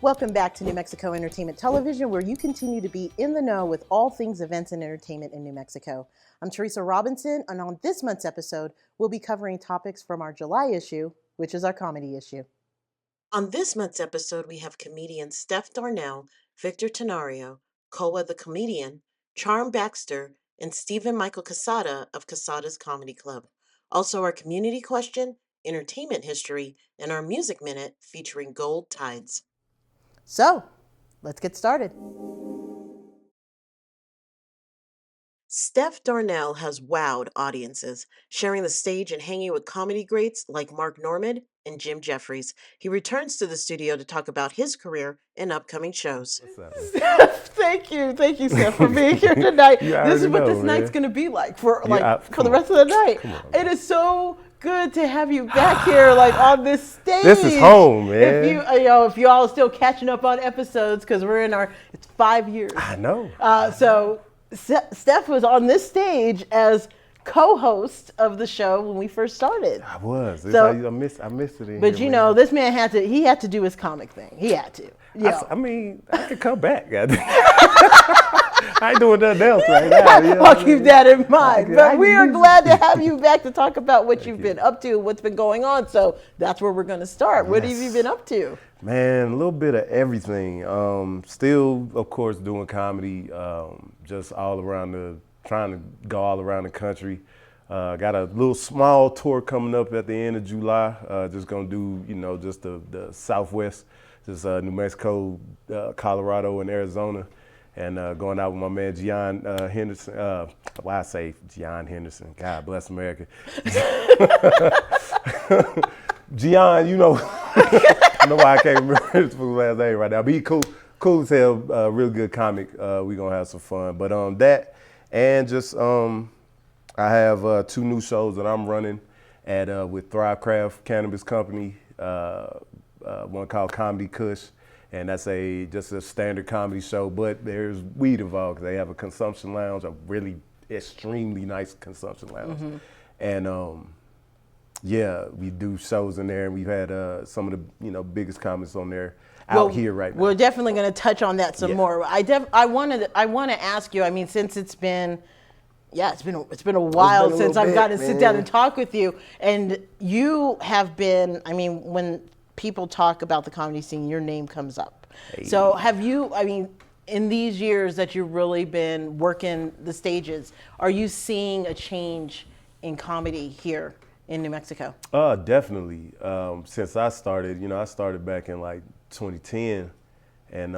Welcome back to New Mexico Entertainment Television, where you continue to be in the know with all things events and entertainment in New Mexico. I'm Teresa Robinson, and on this month's episode, we'll be covering topics from our July issue, which is our comedy issue. On this month's episode, we have comedians Stef Darnell, Victor Tenorio, Koa the Comedian, Charm Baxter, and Stephen Michael Quezada of Quezada's Comedy Club. Also, our community question, entertainment history, and our music minute featuring Gold Tides. So, let's get started. Stef Darnell has wowed audiences, sharing the stage and hanging with comedy greats like Mark Normand and Jim Jeffries. He returns to the studio to talk about his career and upcoming shows. Thank you, Stef, for being here tonight. This is what this night's going to be like for the rest of the night. It is so good to have you back here, on this stage. This is home, man. If you all are still catching up on episodes, because we're in it's 5 years. I know. So Stef was on this stage as co-host of the show when we first started. I was. I missed it. But this man had to do his comic thing. He had to. I could come back. I ain't doing nothing else right now. I'll keep that in mind. But we are glad to have you back to talk about what you've been up to, what's been going on. So that's where we're going to start. What have you been up to? Man, a little bit of everything. Still, of course, doing comedy. Just trying to go all around the country. Got a little small tour coming up at the end of July. Just gonna do, just the Southwest, just New Mexico, Colorado, and Arizona. And going out with my man, Gian Henderson. Why I say Gian Henderson? God bless America. Gian, I know why I can't remember his last name right now. But he cool as hell, real good comic. We gonna have some fun. But that, and just I have 2 new shows that I'm running with Thrivecraft Cannabis Company. One called Comedy Kush. And that's just a standard comedy show, but there's weed involved because they have a consumption lounge, a really extremely nice consumption lounge. Mm-hmm. And we do shows in there, and we've had some of the biggest comics on there out here right now. We're definitely going to touch on that some more. I want to ask you. I mean, since it's been a while since I've got to sit down and talk with you, and you have been. I mean, when people talk about the comedy scene, your name comes up. Hey. So have you, in these years that you've really been working the stages, are you seeing a change in comedy here in New Mexico? Definitely. Since I started, I started back in 2010, and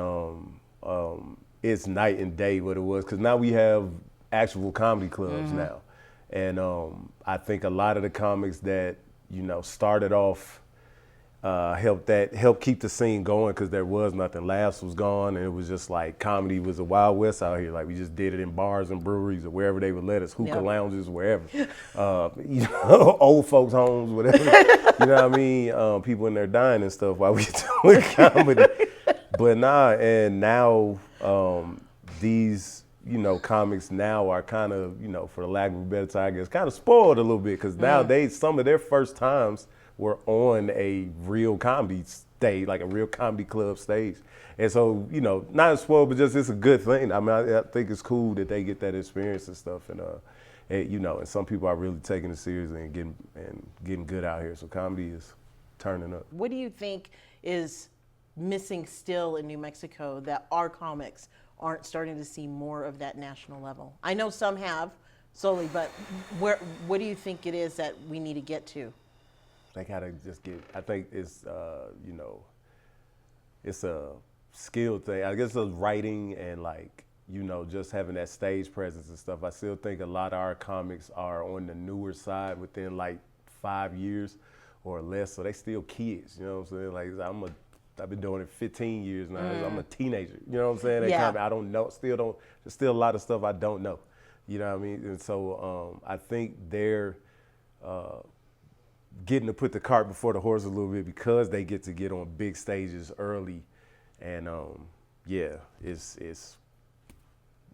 it's night and day what it was, because now we have actual comedy clubs now. And I think a lot of the comics that, started off helped keep the scene going, because there was nothing. Laughs was gone, and it was just comedy was a wild west out here. We just did it in bars and breweries or wherever they would let us, hookah lounges, wherever. Old folks' homes, whatever. You know what I mean? People in there dying and stuff while we doing comedy. But now these comics now are kind of, for the lack of a better term, I guess, kind of spoiled a little bit, because nowadays some of their first times were on a real comedy stage, like a real comedy club stage. And so, not as spoiled, but just it's a good thing. I think it's cool that they get that experience and stuff. And, and some people are really taking it seriously and getting good out here. So comedy is turning up. What do you think is missing still in New Mexico that our comics aren't starting to see more of that national level? I know some have, slowly, but what do you think it is that we need to get to? They gotta just I think it's, it's a skill thing. I guess it's writing and just having that stage presence and stuff. I still think a lot of our comics are on the newer side within 5 years or less. So they still kids, you know what I'm saying? I've been doing it 15 years now. I'm a teenager, you know what I'm saying? I don't know, there's still a lot of stuff I don't know, you know what I mean? And so I think they're, getting to put the cart before the horse a little bit, because they get to get on big stages early, and it's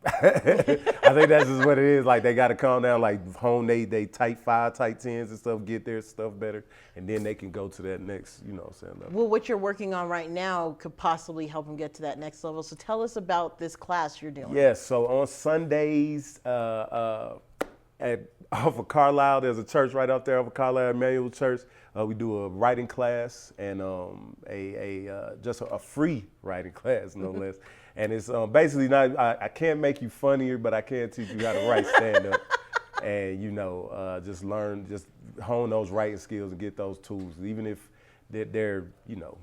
I think that's just what it is. Like they got to calm down, like hone they tight 5, tight 10s and stuff, get their stuff better, and then they can go to that next, level. Well, what you're working on right now could possibly help them get to that next level. So tell us about this class you're doing. Yes. So on Sundays, off of Carlisle, there's a church right up there off of Carlisle, Emmanuel Church. We do a writing class and just a free writing class, no less. And it's basically not, I can't make you funnier, but I can teach you how to write stand-up. And, just hone those writing skills and get those tools, even if they're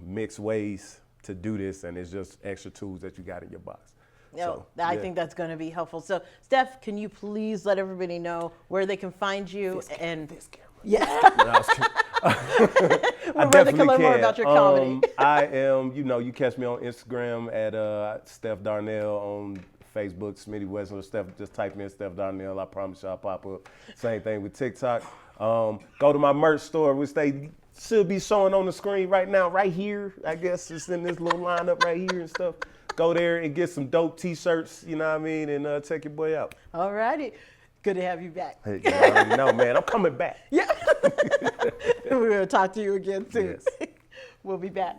mixed ways to do this, and it's just extra tools that you got in your box. No, I think that's going to be helpful. So, Stef, can you please let everybody know where they can find you? This camera. Yeah. Where they can learn more about your comedy. I am, you catch me on Instagram at Stef Darnell, on Facebook, Smitty Westler, Stef, just type in Stef Darnell. I promise you I'll pop up. Same thing with TikTok. Go to my merch store, which they should be showing on the screen right now, right here. I guess it's in this little lineup right here and stuff. Go there and get some dope t-shirts, you know what I mean, and check your boy out. All righty. Good to have you back. Hey, you already know, man. I'm coming back. Yeah. We're going to talk to you again soon. Yes. We'll be back.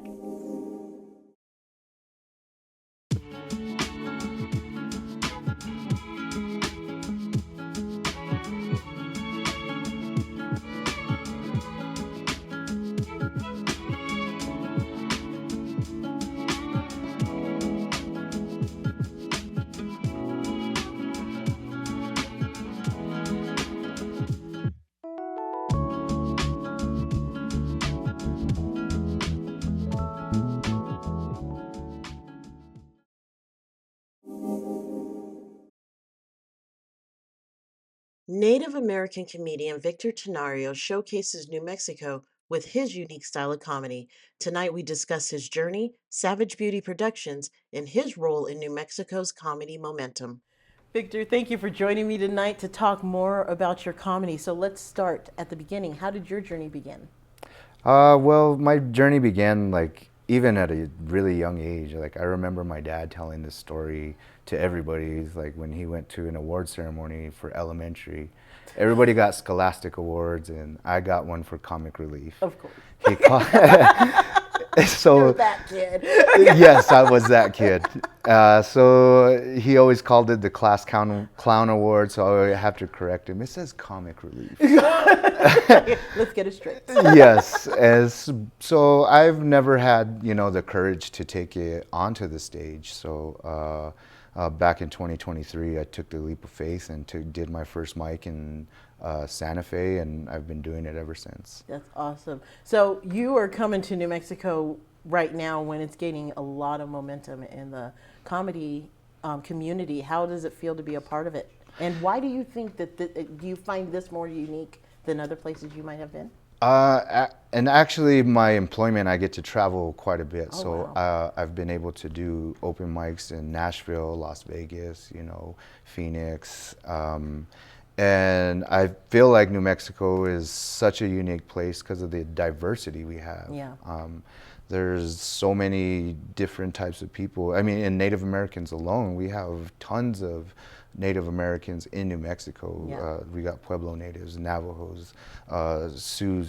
Native American comedian Victor Tenorio showcases New Mexico with his unique style of comedy. Tonight we discuss his journey, Savage Beauty Productions, and his role in New Mexico's comedy momentum. Victor, thank you for joining me tonight to talk more about your comedy. So let's start at the beginning. How did your journey begin? Well, my journey began even at a really young age. I remember my dad telling this story to everybody. He's when he went to an award ceremony for elementary, everybody got Scholastic Awards, and I got one for comic relief. Of course. He so You're that kid. yes, I was that kid. So he always called it the class clown award, so I have to correct him. It says comic relief. Let's get it straight. Yes, so I've never had the courage to take it onto the stage. So back in 2023, I took the leap of faith and did my first mic in Santa Fe, and I've been doing it ever since. That's awesome. So you are coming to New Mexico right now when it's gaining a lot of momentum in the comedy community. How does it feel to be a part of it? And why do you think that, do you find this more unique than other places you might have been? And actually, my employment, I get to travel quite a bit. Oh, so wow. I've been able to do open mics in Nashville, Las Vegas, Phoenix. And I feel like New Mexico is such a unique place because of the diversity we have. Yeah. There's so many different types of people. I mean, in Native Americans alone, we have tons of Native Americans in New Mexico. Yeah. We got Pueblo natives, Navajos, Sioux,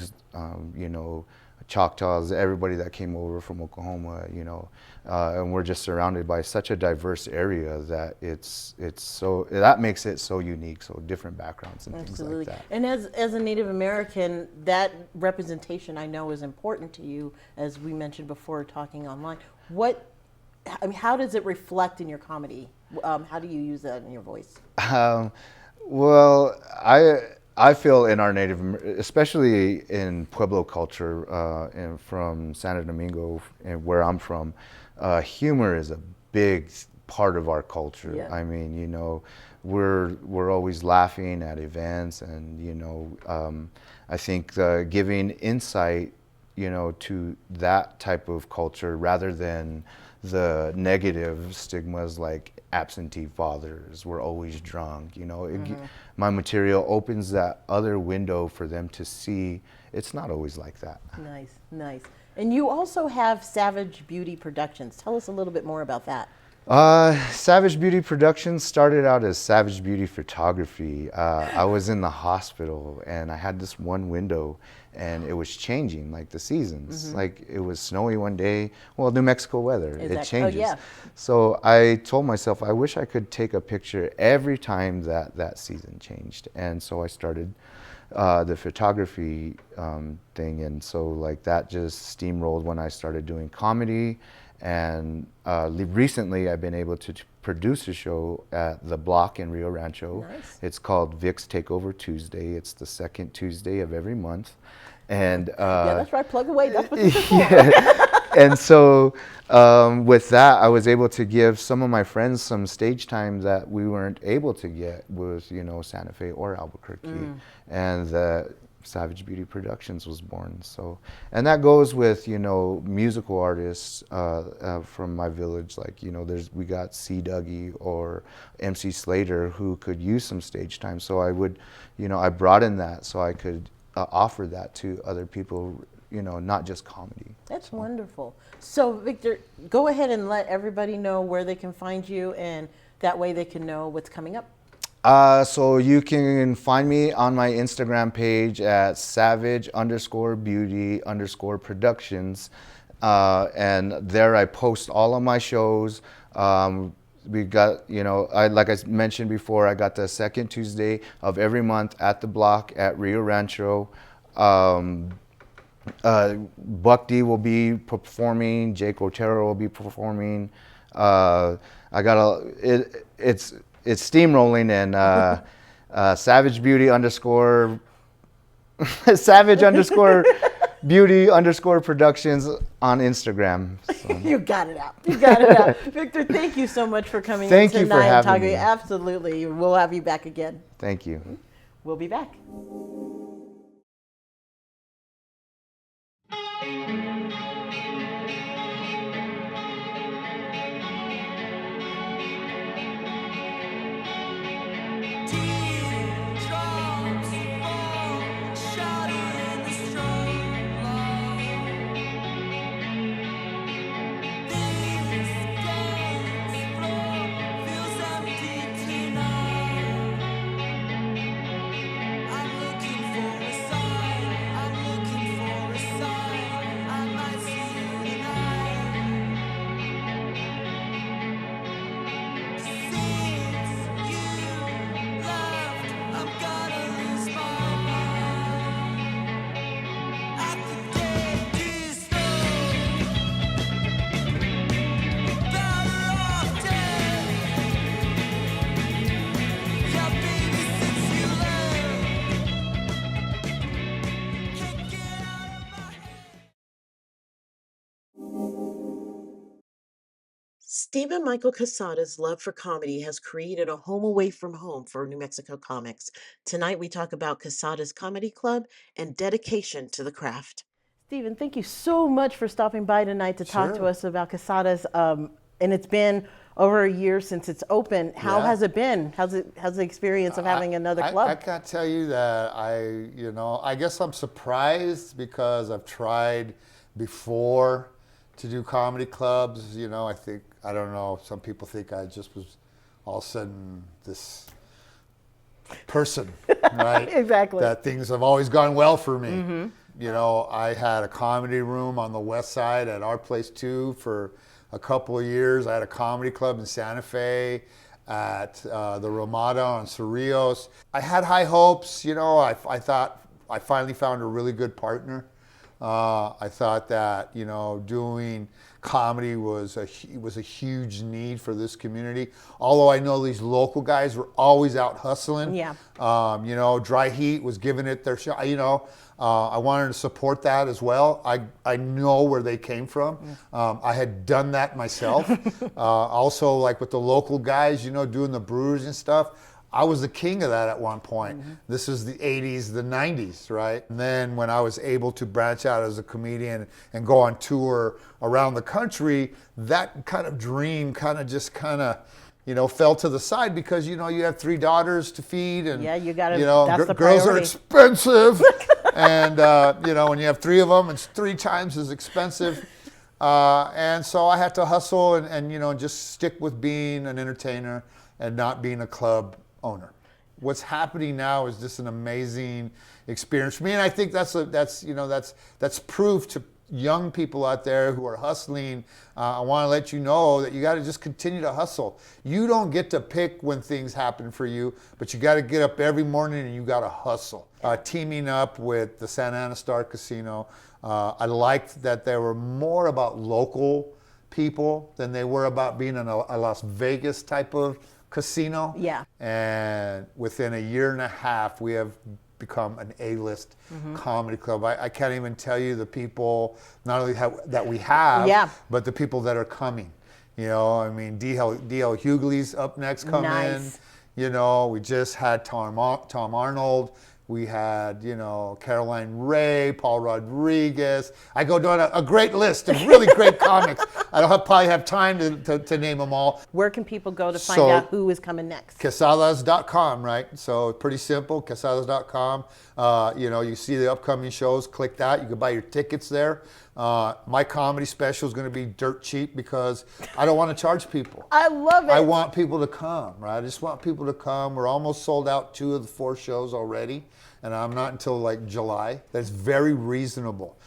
Choctaws, everybody that came over from Oklahoma, and we're just surrounded by such a diverse area that that makes it so unique, so different backgrounds and Absolutely. things like that. And as a Native American, that representation I know is important to you, as we mentioned before talking online. How does it reflect in your comedy? How do you use that in your voice? Well, I feel in our Native, especially in Pueblo culture, and from Santo Domingo, and where I'm from, humor is a big part of our culture. Yeah. I mean, we're always laughing at events, and I think giving insight, to that type of culture rather than the negative stigmas like absentee fathers, we're always drunk, my material opens that other window for them to see it's not always like that. Nice. And you also have Savage Beauty Productions. Tell us a little bit more about that. Savage Beauty Productions started out as Savage Beauty Photography. I was in the hospital and I had this one window and it was changing like the seasons. Like it was snowy one day. Well, New Mexico weather, it changes. Oh, yeah. So I told myself, I wish I could take a picture every time that season changed. And so I started the photography thing. And so like that just steamrolled when I started doing comedy. And recently I've been able to produce a show at the Block in Rio Rancho. Nice. It's called Vic's Takeover Tuesday. It's the second Tuesday of every month. And yeah, that's right. Plug away. That's what this is for. And so with that, I was able to give some of my friends some stage time that we weren't able to get with, you know, Santa Fe or Albuquerque. And the Savage Beauty Productions was born. So, and that goes with, you know, musical artists from my village. Like, you know, we got C. Dougie or MC Slater who could use some stage time. So I would, you know, I brought in that so I could offer that to other people, you know, not just comedy. That's wonderful. So Victor, go ahead and let everybody know where they can find you, and that way they can know what's coming up. So you can find me on my Instagram page at savage_beauty_productions. And there I post all of my shows. We got, you know, like I mentioned before, I got the second Tuesday of every month at the Block at Rio Rancho. Buck D will be performing. Jake Otero will be performing. It's steamrolling, and Savage Beauty _ Savage _ Beauty _ Productions on Instagram. So. You got it out. You got it out. Victor, thank you so much for coming in tonight. Thank you for having me. Absolutely. We'll have you back again. Thank you. We'll be back. Stephen Michael Quezada's love for comedy has created a home away from home for New Mexico comics. Tonight we talk about Quezada's Comedy Club and dedication to the craft. Stephen, thank you so much for stopping by tonight to talk to us about Quezada's. And it's been over a year since it's open. How has it been? How's the experience of having another club? I can't tell you that I guess I'm surprised because I've tried before to do comedy clubs. You know, I don't know, some people think I just was all of a sudden this person, right? Exactly. That things have always gone well for me. You know, I had a comedy room on the west side at our place too for a couple of years. I had a comedy club in Santa Fe at the Ramada on Cerrillos. I had high hopes, you know. I thought I finally found a really good partner. I thought that, you know, doing comedy was a huge need for this community. Although I know these local guys were always out hustling. Yeah. You know, Dry Heat was giving it their shot. You know, I wanted to support that as well. I know where they came from. I had done that myself. Also, like with the local guys, you know, doing the breweries and stuff. I was the king of that at one point. This is the 80s, the 90s, right? And then when I was able to branch out as a comedian and go on tour around the country, that kind of dream you know, fell to the side because, you know, you have 3 daughters to feed and, yeah, you gotta, you know, that's the girls priority. are expensive. And, you know, when you have 3 of them, it's 3 times as expensive. And so I had to hustle and just stick with being an entertainer and not being a club owner. What's happening now is just an amazing experience for me, and I think that's proof to young people out there who are hustling. I want to let you know that you got to just continue to hustle. You don't get to pick when things happen for you, but you got to get up every morning and you got to hustle. Teaming up with the Santa Ana Star Casino, I liked that they were more about local people than they were about being in a Las Vegas type of casino. Yeah. And within a year and a half, we have become an A-list comedy club. I can't even tell you the people, not only that we have, but the people that are coming. I mean, D.L. Hughley's up next coming. We just had Tom Arnold. We had, Caroline Ray, Paul Rodriguez. I go down a great list of really great comics. I don't probably have time to name them all. Where can people go to find out who is coming next? Quezadas.com, right? So pretty simple, Quezadas.com. You see the upcoming shows, click that. You can buy your tickets there. My comedy special is going to be dirt cheap because I don't want to charge people. I love it. I want people to come, right? I just want people to come. We're almost sold out 2 of the 4 shows already, and I'm not until like July. That's very reasonable.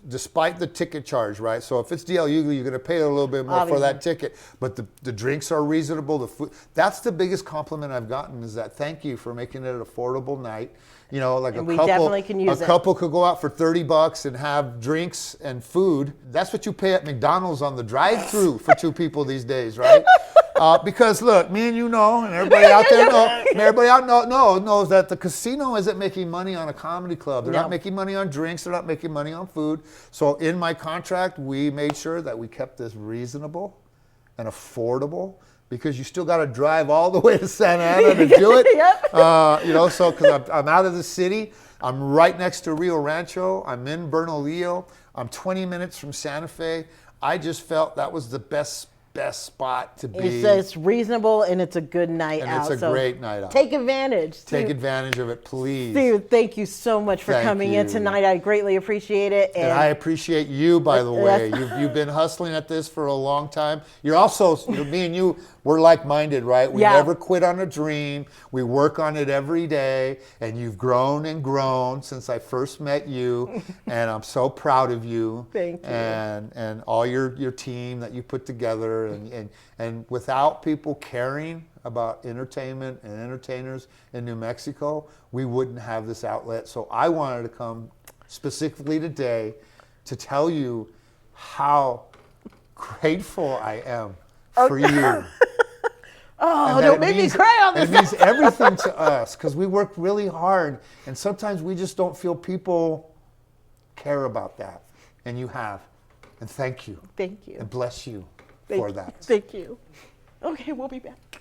Despite the ticket charge, right? So if it's DL Hughley, you're going to pay a little bit more for that ticket. But the drinks are reasonable. The food, that's the biggest compliment I've gotten is that thank you for making it an affordable night. Couple could go out for $30 and have drinks and food. That's what you pay at McDonald's on the drive-thru for 2 people these days, right? Because look, me and and everybody out there knows that the casino isn't making money on a comedy club. They're not making money on drinks. They're not making money on food. So in my contract, we made sure that we kept this reasonable and affordable, because you still got to drive all the way to Santa Ana to do it. So because I'm out of the city. I'm right next to Rio Rancho. I'm in Bernalillo. I'm 20 minutes from Santa Fe. I just felt that was the best spot to be. It's reasonable and it's a good night out. And it's a great night out. Take advantage. Take advantage of it, please. Steve, thank you so much for coming in tonight. I greatly appreciate it. And I appreciate you, by the way. You've been hustling at this for a long time. You're also, me and you, we're like-minded, right? We never quit on a dream. We work on it every day. And you've grown and grown since I first met you. And I'm so proud of you. Thank you. And all your team that you put together. And without people caring about entertainment and entertainers in New Mexico, we wouldn't have this outlet. So I wanted to come specifically today to tell you how grateful I am for you. Don't make me cry on this. It means everything to us because we work really hard, and sometimes we just don't feel people care about that. And you have. And thank you. Thank you. And bless you. For that. Thank you. Okay, we'll be back.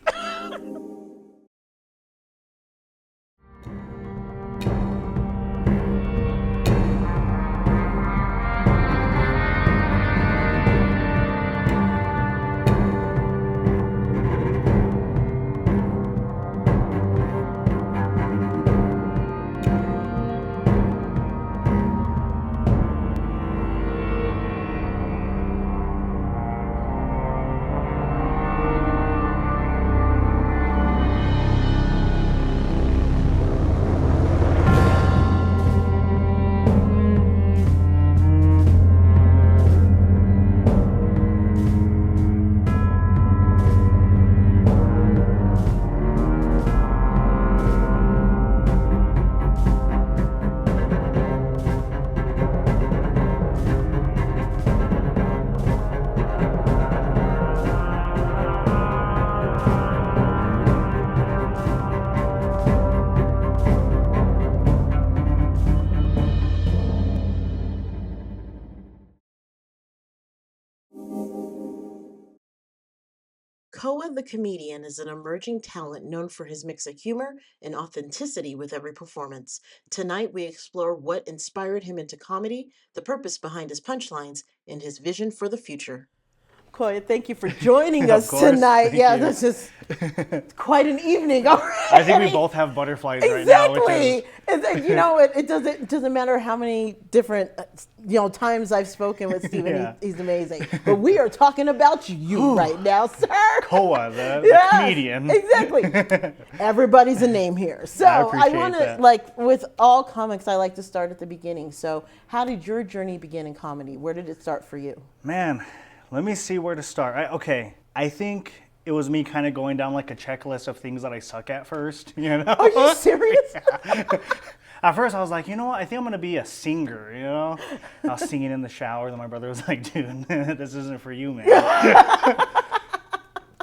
Koa the Comedian is an emerging talent known for his mix of humor and authenticity with every performance. Tonight, we explore what inspired him into comedy, the purpose behind his punchlines, and his vision for the future. Koa, thank you for joining Of us course, tonight. thank Yeah, you. this is quite an evening already. I think we both have butterflies right now. Which Exactly. is, It's like, you know, it doesn't matter how many different times I've spoken with Steven. Yeah. He's amazing. But we are talking about you right now, sir. Koa, the Yes, comedian. Exactly. Everybody's a name here. So I appreciate want to, that. like with all comics, I like to start at the beginning. So how did your journey begin in comedy? Where did it start for you? Man, let me see where to start. I think it was me kind of going down like a checklist of things that I suck at first, you know? Are you serious? At first I was like, you know what, I think I'm going to be a singer, you know? I was singing in the shower, then my brother was like, dude, this isn't for you, man.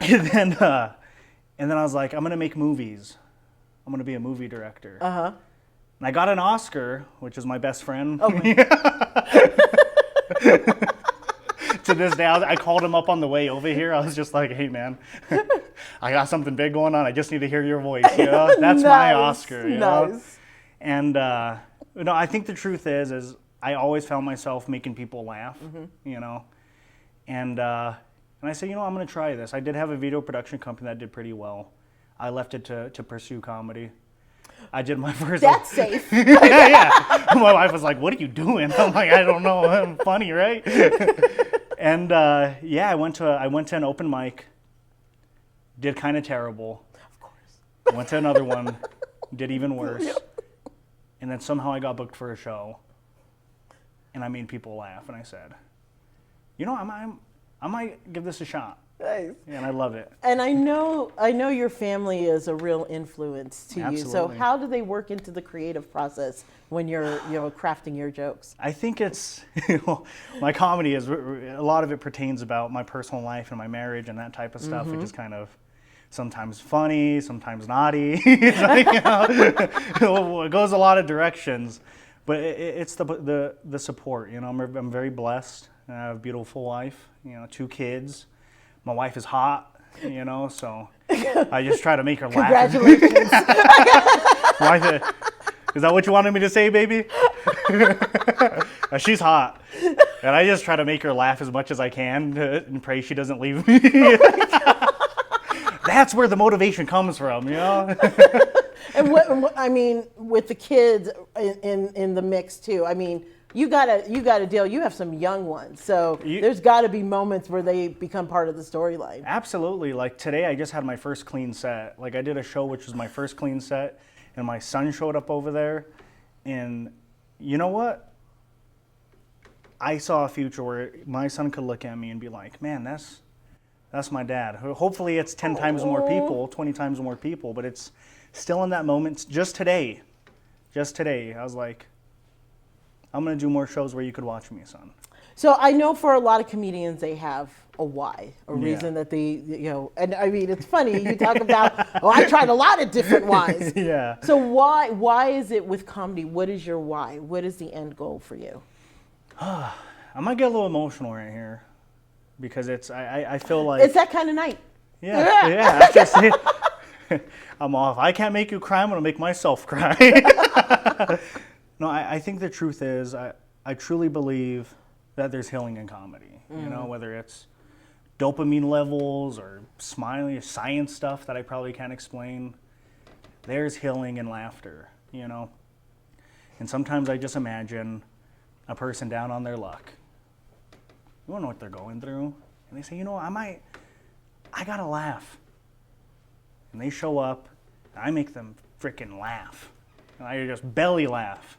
and then I was like, I'm going to make movies. I'm going to be a movie director. Uh-huh. And I got an Oscar, which is my best friend. Oh my. To this day, I called him up on the way over here. I was just like, hey, man, I got something big going on. I just need to hear your voice, you know? That's my Oscar, you know? Nice. And, I think the truth is I always found myself making people laugh, you know? And I said, you know, I'm going to try this. I did have a video production company that did pretty well. I left it to pursue comedy. I did my first. That's safe. yeah. My wife was like, "What are you doing?" I'm like, "I don't know. I'm funny, right?" And yeah, I went to an open mic. Did kind of terrible. Of course. Went to another one. Did even worse. Yep. And then somehow I got booked for a show. And I made people laugh. And I said, "You know, I might give this a shot." Nice. And I love it. And I know your family is a real influence to you. So Absolutely. how do they work into the creative process when you're crafting your jokes? I think it's my comedy is a lot of it pertains about my personal life and my marriage and that type of stuff, which is kind of sometimes funny, sometimes naughty. It's like, it goes a lot of directions, but it's the support. You know, I'm very blessed. I have a beautiful wife. You know, 2 kids. My wife is hot, you know, so I just try to make her laugh. Congratulations. Wife, is that what you wanted me to say, baby? She's hot. And I just try to make her laugh as much as I can and pray she doesn't leave me. That's where the motivation comes from, you know? And what I mean, with the kids in the mix too, I mean, you gotta deal. You have some young ones, so there's got to be moments where they become part of the storyline. Absolutely. Like today, I just had my first clean set. Like I did a show which was my first clean set, and my son showed up over there, and you know what? I saw a future where my son could look at me and be like, "Man, that's my dad." Hopefully, it's 10 times more people, 20 times more people, but it's still in that moment. Just today, I was like, I'm going to do more shows where you could watch me, son. So I know for a lot of comedians, they have a why, a Yeah. reason that they, and I mean, it's funny, you talk about, I tried a lot of different whys. Yeah. So why is it with comedy? What is your why? What is the end goal for you? I might get a little emotional right here because I feel like. It's that kind of night. Yeah. I just, I'm off. I can't make you cry. I'm going to make myself cry. No, I think the truth is I truly believe that there's healing in comedy. You know, whether it's dopamine levels or smiling, science stuff that I probably can't explain. There's healing in laughter, you know. And sometimes I just imagine a person down on their luck. You don't know what they're going through. And they say, you know, I gotta laugh. And they show up, and I make them freaking laugh. And I just belly laugh.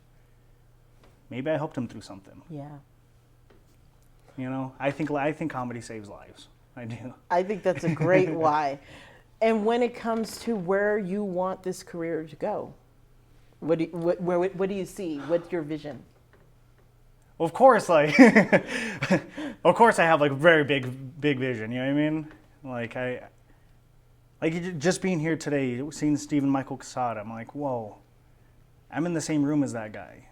Maybe I helped him through something. Yeah. You know, I think comedy saves lives. I do. I think that's a great why. And when it comes to where you want this career to go, what do you see? What's your vision? Well, of course, like, of course I have like a very big vision. You know what I mean? Like just being here today, seeing Stephen Michael Quezada, I'm like, whoa, I'm in the same room as that guy.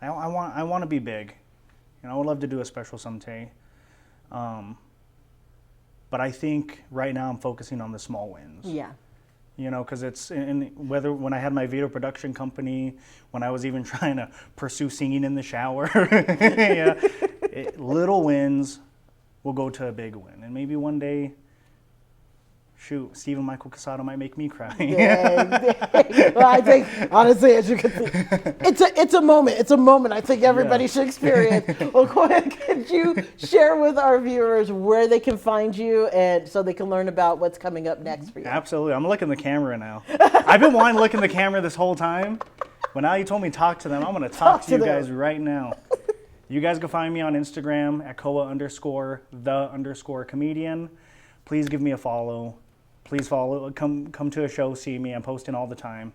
I want to be big. You know, I would love to do a special someday. But I think right now I'm focusing on the small wins. Yeah. You know, because it's when I had my video production company, when I was even trying to pursue singing in the shower, yeah, little wins we'll go to a big win. And maybe one day, shoot, Stephen Michael Quezada might make me cry. Well, I think, honestly, as you can see, it's a moment. It's a moment I think everybody should experience. Well, Koa, could you share with our viewers where they can find you and so they can learn about what's coming up next for you? Absolutely. I'm looking at the camera now. I've been wanting to look in the camera this whole time, but now you told me talk to them. I'm going to talk to you guys right now. You guys can find me on Instagram at Koa_the_comedian. Please give me a follow. Please follow. Come to a show, see me. I'm posting all the time.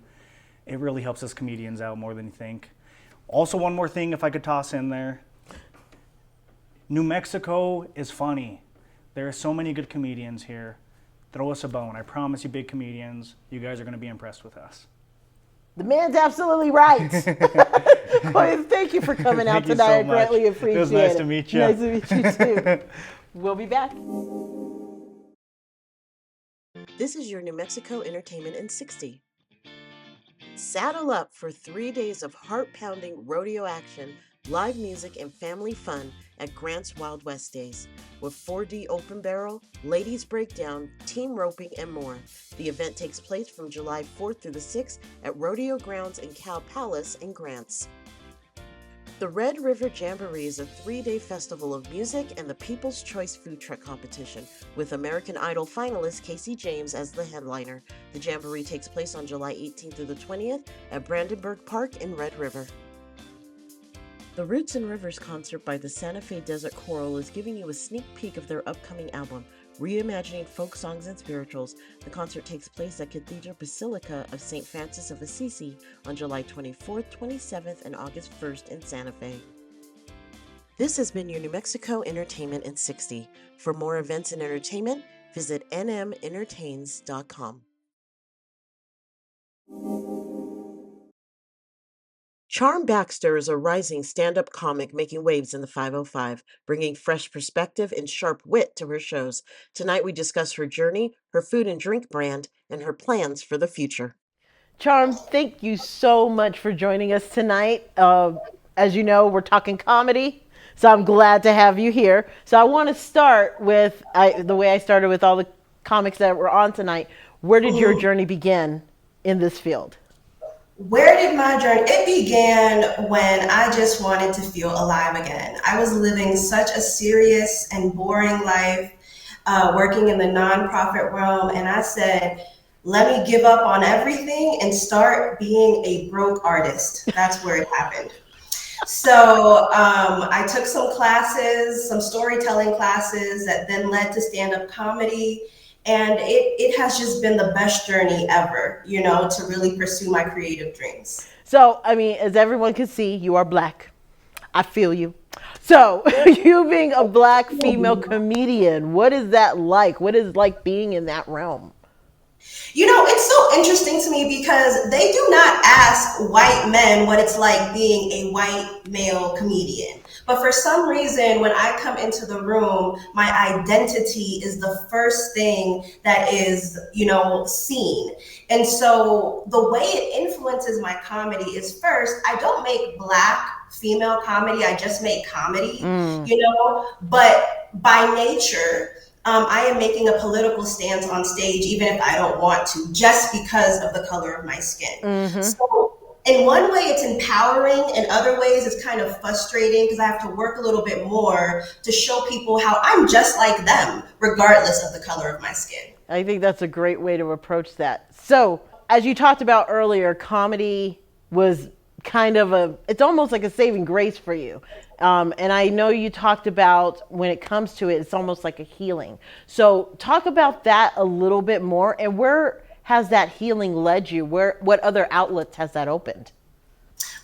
It really helps us comedians out more than you think. Also, one more thing, if I could toss in there. New Mexico is funny. There are so many good comedians here. Throw us a bone. I promise you, big comedians, you guys are going to be impressed with us. The man's absolutely right. Koa, thank you for coming out tonight. I greatly appreciate it. It was nice to meet you. Nice to meet you too. We'll be back. This is your New Mexico Entertainment in 60. Saddle up for 3 days of heart-pounding rodeo action, live music, and family fun at Grant's Wild West Days. With 4D open barrel, ladies breakdown, team roping, and more. The event takes place from July 4th through the 6th at Rodeo Grounds and Cow Palace in Grants. The Red River Jamboree is a 3-day festival of music and the People's Choice Food Truck Competition, with American Idol finalist Casey James as the headliner. The Jamboree takes place on July 18th through the 20th at Brandenburg Park in Red River. The Roots and Rivers concert by the Santa Fe Desert Choral is giving you a sneak peek of their upcoming album, Reimagining Folk Songs and Spirituals. The concert takes place at Cathedral Basilica of St. Francis of Assisi on July 24th, 27th, and August 1st in Santa Fe. This has been your New Mexico Entertainment in 60. For more events and entertainment, visit nmentertains.com. Charm Baxter is a rising stand-up comic making waves in the 505, bringing fresh perspective and sharp wit to her shows. Tonight we discuss her journey, her food and drink brand, and her plans for the future. Charm, thank you so much for joining us tonight. As you know, we're talking comedy, so I'm glad to have you here. So I want to start with the way I started with all the comics that were on tonight. Where did your journey begin in this field? Where did my journey? It began when I just wanted to feel alive again. I was living such a serious and boring life, working in the nonprofit realm, and I said, let me give up on everything and start being a broke artist. That's where it happened. So I took some classes, some storytelling classes that then led to stand-up comedy. And it has just been the best journey ever, you know, to really pursue my creative dreams. So, I mean, as everyone can see, you are Black. I feel you. So, you being a Black female comedian, what is that like? What is it like being in that realm? You know, it's so interesting to me because they do not ask white men what it's like being a white male comedian. But for some reason, when I come into the room, my identity is the first thing that is, you know, seen. And so the way it influences my comedy is, first, I don't make Black female comedy. I just make comedy, you know, but by nature, I am making a political stance on stage, even if I don't want to, just because of the color of my skin. So in one way, it's empowering. In other ways, it's kind of frustrating because I have to work a little bit more to show people how I'm just like them, regardless of the color of my skin. I think that's a great way to approach that. So, as you talked about earlier, comedy was kind of it's almost like a saving grace for you. And I know you talked about when it comes to it, it's almost like a healing. So talk about that a little bit more, and where has that healing led you? What other outlets has that opened?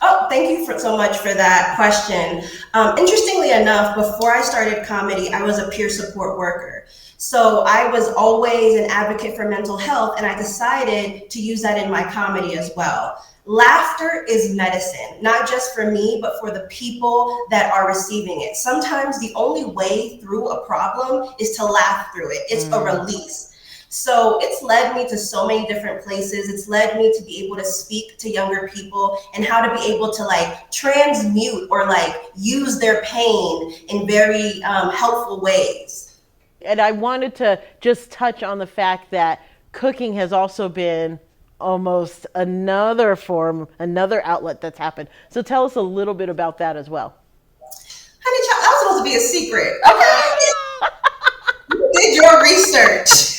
Oh, thank you so much for that question. Interestingly enough, before I started comedy, I was a peer support worker. So I was always an advocate for mental health, and I decided to use that in my comedy as well. Laughter is medicine, not just for me, but for the people that are receiving it. Sometimes the only way through a problem is to laugh through it. It's a release. So it's led me to so many different places. It's led me to be able to speak to younger people and how to be able to like transmute or like use their pain in very helpful ways. And I wanted to just touch on the fact that cooking has also been almost another form, another outlet that's happened. So tell us a little bit about that as well. Honey child, that was supposed to be a secret. Okay. You did your research.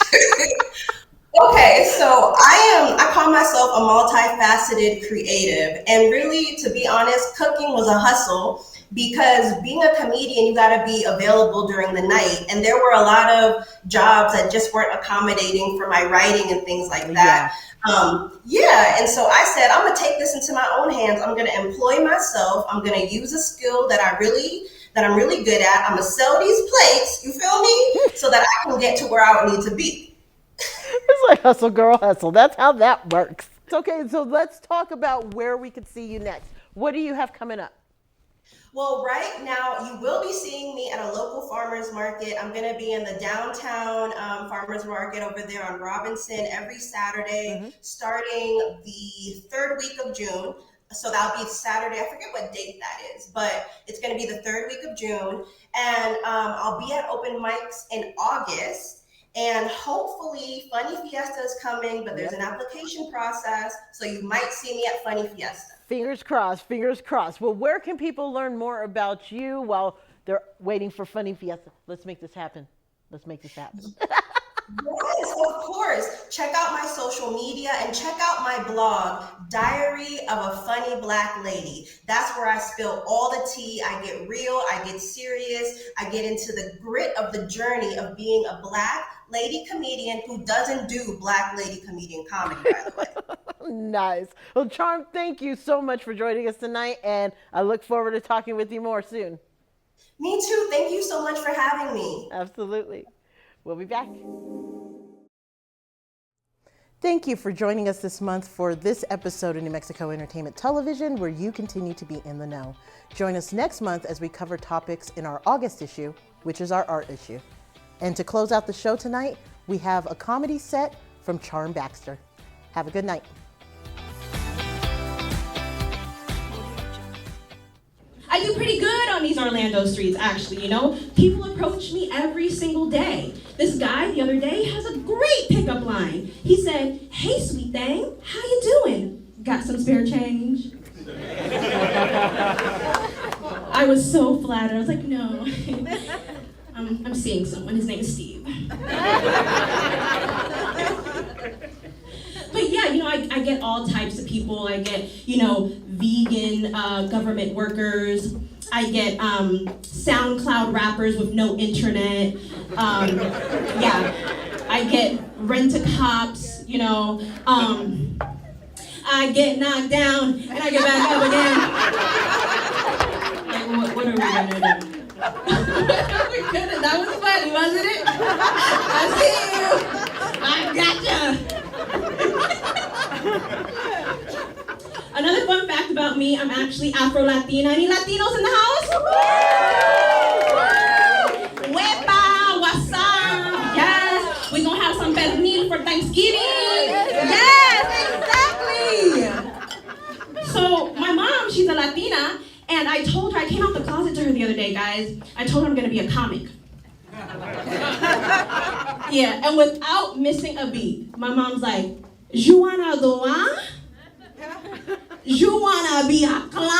Okay, so I call myself a multifaceted creative. And really, to be honest, cooking was a hustle because being a comedian, you got to be available during the night. And there were a lot of jobs that just weren't accommodating for my writing and things like that. And so I said, I'm going to take this into my own hands. I'm going to employ myself. I'm going to use a skill that I'm really good at. I'm going to sell these plates, you feel me? So that I can get to where I need to be. It's like hustle, girl, hustle. That's how that works. Okay, so let's talk about where we could see you next. What do you have coming up? Well, right now, you will be seeing me at a local farmer's market. I'm going to be in the downtown farmer's market over there on Robinson every Saturday, starting the third week of June. So that'll be Saturday. I forget what date that is, but it's going to be the third week of June. And I'll be at open mics in August. And hopefully Funny Fiesta is coming, but there's an application process. So you might see me at Funny Fiesta. Fingers crossed, fingers crossed. Well, where can people learn more about you while they're waiting for Funny Fiesta? Let's make this happen. Let's make this happen. Yes, of course. Check out my social media and check out my blog, Diary of a Funny Black Lady. That's where I spill all the tea. I get real, I get serious, I get into the grit of the journey of being a Black lady comedian who doesn't do Black lady comedian comedy, by the way. Nice. Well, Charm, thank you so much for joining us tonight, and I look forward to talking with you more soon. Me too. Thank you so much for having me. Absolutely. We'll be back. Thank you for joining us this month for this episode of New Mexico Entertainment Television, where you continue to be in the know. Join us next month as we cover topics in our August issue, which is our art issue. And to close out the show tonight, we have a comedy set from Charm Baxter. Have a good night. I do pretty good on these Orlando streets, actually, you know? People approach me every single day. This guy the other day has a great pickup line. He said, "Hey, sweet thing, how you doing? Got some spare change?" I was so flattered. I was like, "No, I'm seeing someone. His name is Steve." But yeah, you know, I get all types of people. I get, you know, vegan government workers. I get SoundCloud rappers with no internet. I get rent-a-cops, you know. I get knocked down and I get back up again. Like, what are we gonna do? That was funny, wasn't it? I see you. I gotcha. Another fun fact about me, I'm actually Afro-Latina. Any Latinos in the house? Wepa, what's up? Yes, we're gonna have some pernil for Thanksgiving. Yes, exactly. So my mom, she's a Latina, and I told her, I came out the closet to her the other day, guys. I told her I'm gonna be a comic. Yeah, and without missing a beat, my mom's like, "You wanna go on? You wanna be a clown?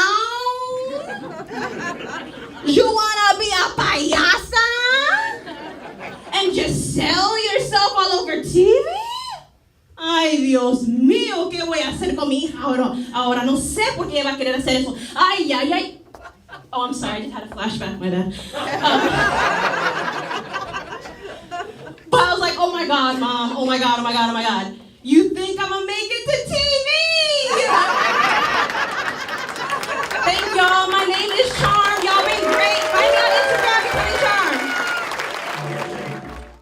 You wanna be a payasa? And just sell yourself all over TV? Ay, Dios mío, ¿qué voy a hacer con mi hija? Ahora no sé por qué va a querer hacer eso. Ay, ay, ay. Oh, I'm sorry, I just had a flashback, my bad. But I was like, oh my God, Mom, oh my God, oh my God, oh my God. You think I'm gonna make it to TV? Thank y'all, my name is Charm. Y'all been great. Find me on Instagram, becoming Charm.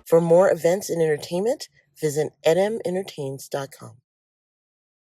For more events and entertainment, visit nmentertains.com.